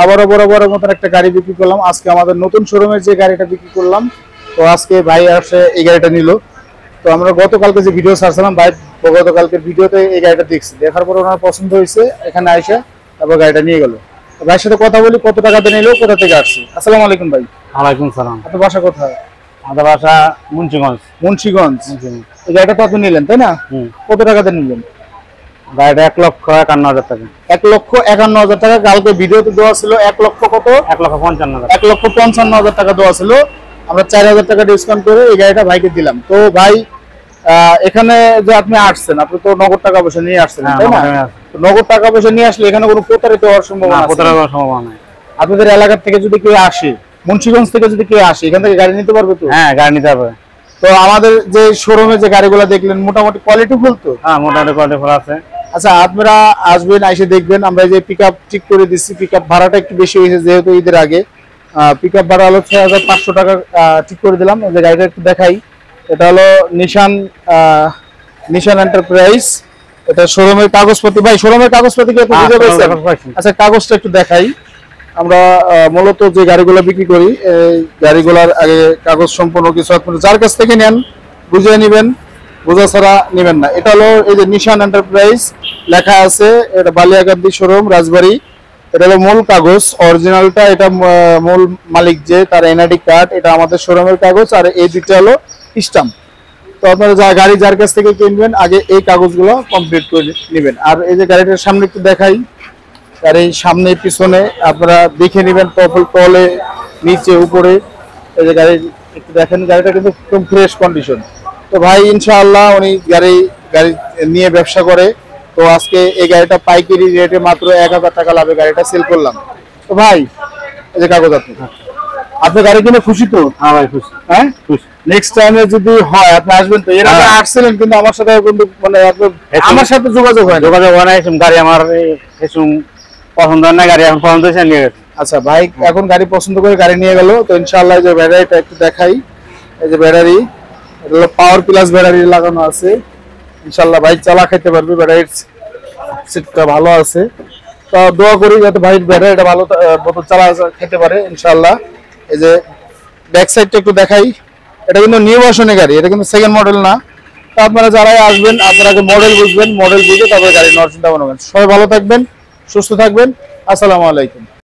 আবারও বরাবরের মতন একটা গাড়ি বিক্রি করলাম। আজকে আমাদের নতুন শোরুমের যে গাড়িটা বিক্রি করলাম, তো আজকে ভাই আসে এই গাড়িটা নিল। তো আমরা গতকালকে যে ভিডিও ছাড়ছিলাম, ভাই গতকালকের ভিডিওতে এই গাড়িটা দেখছি, দেখার পর ওনার পছন্দ হয়েছে, এখানে আইসা তারপর গাড়িটা নিয়ে গেল। ভাইয়ের সাথে কথা বলি, কত টাকাতে নিল, কোথা থেকে আসছে। আসসালামু আলাইকুম ভাই। ওয়ালাইকুম সালাম। আপনার বাসা কোথায়? আমাদের বাসা মুন্সিগঞ্জ। মুন্সিগঞ্জ। এই গাড়িটা তো আপনি নিলেন তাই না? কত টাকাতে নিলেন? গাড়িটা 1,51,000 টাকা। 1,51,000 টাকা। কালকে ভিডিওতে দেওয়া ছিল 1 লক্ষ কত? 1,55,000। 1,55,000 টাকা দেওয়া ছিল। আমরা 4,000 টাকা ডিসকাউন্ট করে এই গাড়িটা ভাইকে দিলাম। তো ভাই এখানে যে আপনি আসছেন, আপনি তো নগদ টাকা পয়সা নিয়ে আসছেন তাই না? নগদ টাকা পয়সা নিয়ে আসলে এখানে কোনো প্রতারিত হওয়ার সম্ভাবনা আছে? প্রতারিত হওয়ার সম্ভাবনা নাই। আপনাদের এলাকা থেকে যদি কেউ আসে, মুন্সিগঞ্জ থেকে যদি কেউ আসে, এখান থেকে গাড়ি নিতে পারবে তো? হ্যাঁ, গাড়ি নিতে পারবে। তো আমাদের যে শোরুমে যে গাড়িগুলো দেখলেন মোটামুটি কোয়ালিটি ফুল তো? হ্যাঁ, মোটামুটি কোয়ালিটি ফুল আছে। আচ্ছা, আপনারা আসবেন, এসে দেখবেন। আমরা যে পিকআপ ঠিক করে দিচ্ছি, পিকআপ ভাড়াটা একটু বেশি হয়েছে যেহেতু ঈদের আগে। পিকআপ ভাড়া হলো 6,500 টাকা ঠিক করে দিলাম। এই যে গাড়িটা একটু দেখাই, এটা হলো নিশান এন্টারপ্রাইজ। এটা শোরুমের কাগজপত্র। ভাই শোরুমের কাগজপত্র কি আপনি বুঝে পেয়েছেন? আচ্ছা, কাগজটা একটু দেখাই। আমরা মূলত যে গাড়িগুলো বিক্রি করি, এই গাড়িগুলোর আগে কাগজ সম্পূর্ণ কিছু আপনারা যার কাছ থেকে নেন বুঝে নেবেন, বোঝা ছাড়া নেবেন না। এটা হলো এই যে নিশান এন্টারপ্রাইজ লেখা আছে, এটা বালিয়াকান্দি শোরুম, রাজবাড়ী। এটা হলো মূল কাগজ, অরিজিনালটা। এটা মূল মালিক যে তার এনআইডি কার্ড, এটা আমাদের শোরুমের কাগজ। আর এই দুটো হলো স্টাম্প। তো আপনারা গাড়ি যার কাছ থেকে কিনবেন আগে এই কাগজগুলো কমপ্লিট করে নেবেন। আর এই যে গাড়িটার সামনে একটু দেখাই, আর এই সামনে পিছনে আপনারা দেখে নেবেন, তলে নিচে উপরে। এই যে গাড়ি একটু দেখেন, গাড়িটা কিন্তু একদম ফ্রেশ কন্ডিশন। তো ভাই ইনশাআল্লাহ উনি গাড়ি নিয়ে ব্যবসা করে। তো আজকে এই গাড়িটা পাইকারি রেটে মাত্র 1,000 টাকা লাভে গাড়িটা সেল করলাম। তো ভাই এই যে কাগজ আপনি গাড়ি কিনে খুশি তো? হ্যাঁ ভাই, খুশি। হ্যাঁ, খুশি। নেক্সট টাইমে যদি হয় আপনি আসবেন তো? এর আগে আসছিলেন কিন্তু আমার সাথে, কিন্তু মানে আমার সাথে যোগাযোগ হয় না। গাড়ি আমার পছন্দ হয় না, গাড়ি এখন পছন্দ হয়েছে নিয়ে গেছে। আচ্ছা ভাই এখন গাড়ি পছন্দ করে গাড়ি নিয়ে গেল। তো ইনশাআল্লাহ এই যে ব্যাটারিটা একটু দেখাই, এই যে ব্যাটারি, এটা হলো পাওয়ার প্লাস ব্যাটারি লাগানো আছে। ইনশাআল্লাহ ভাই চালা খেতে পারবে, ব্যাটারির সিটটা ভালো আছে। তো দোয়া করি যাতে ভাই ব্যাটারিটা ভালো মতো চালা খেতে পারে ইনশাআল্লাহ। এই যে ব্যাক সাইডটা একটু দেখাই, এটা কিন্তু নিউ ভার্সনের গাড়ি, এটা কিন্তু সেকেন্ড মডেল না। তো আপনারা যারাই আসবেন আপনারা মডেল বুঝবেন, মডেল বুঝে তারপরে গাড়ি নেওয়ার চিন্তা করবেন। সবাই ভালো থাকবেন, সুস্থ থাকবেন। আসসালামু আলাইকুম।